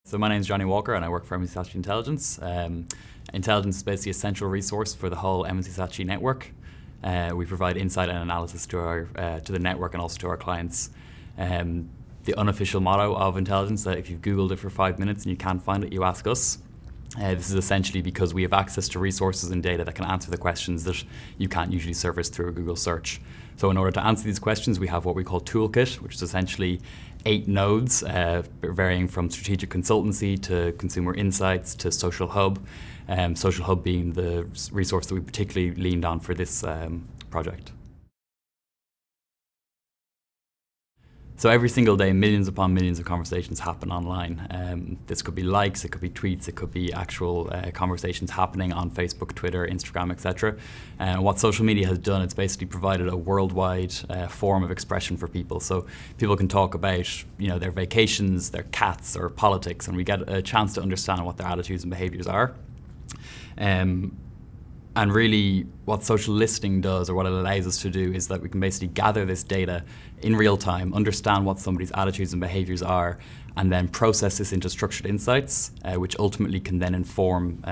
So my name is Johnny Walker and I work for M&C Saatchi Intelligence. Intelligence is basically a central resource for the whole M&C Saatchi network. We provide insight and analysis to the network and also to our clients. The unofficial motto of Intelligence, that if you've Googled it for 5 minutes and you can't find it, you ask us. This is essentially because we have access to resources and data that can answer the questions that you can't usually surface through a Google search. So in order to answer these questions, we have what we call Toolkit, which is essentially 8 nodes, varying from strategic consultancy to consumer insights to social hub. Social hub being the resource that we particularly leaned on for this project. So every single day, millions upon millions of conversations happen online. This could be likes, it could be tweets, it could be actual conversations happening on Facebook, Twitter, Instagram, etc. What social media has done, it's basically provided a worldwide form of expression for people. So people can talk about, their vacations, their cats, or politics, and we get a chance to understand what their attitudes and behaviours are. And really, what social listening does, or what it allows us to do, is that we can basically gather this data in real time, understand what somebody's attitudes and behaviours are, and then process this into structured insights, which ultimately can then inform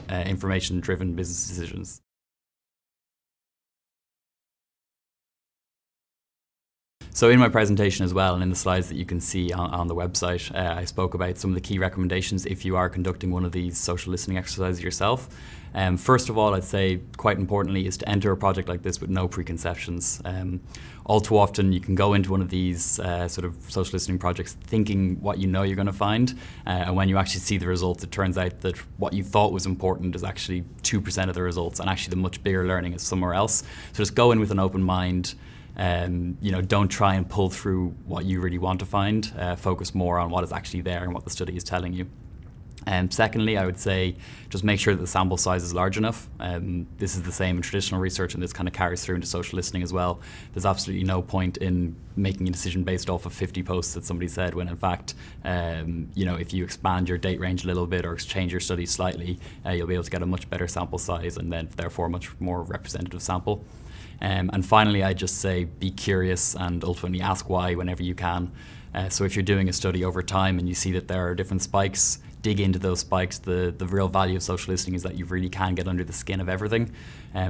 information-driven business decisions. So in my presentation as well, and in the slides that you can see on the website, I spoke about some of the key recommendations if you are conducting one of these social listening exercises yourself. First of all, I'd say, quite importantly, is to enter a project like this with no preconceptions. All too often, you can go into one of these sort of social listening projects thinking what you know you're going to find, and when you actually see the results, it turns out that what you thought was important is actually 2% of the results, and actually the much bigger learning is somewhere else. So just go in with an open mind. Don't try and pull through what you really want to find. Focus more on what is actually there and what the study is telling you. Secondly, I would say just make sure that the sample size is large enough. This is the same in traditional research, and this kind of carries through into social listening as well. There's absolutely no point in making a decision based off of 50 posts that somebody said, when in fact, if you expand your date range a little bit or change your study slightly, you'll be able to get a much better sample size and then therefore a much more representative sample. And finally, I just say be curious and ultimately ask why whenever you can. So if you're doing a study over time and you see that there are different spikes, dig into those spikes. The real value of social listening is that you really can get under the skin of everything.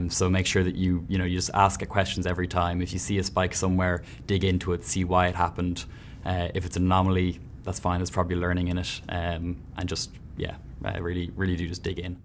So make sure that you just ask questions every time. If you see a spike somewhere, dig into it, see why it happened. If it's an anomaly, that's fine. There's probably learning in it. And just, really do just dig in.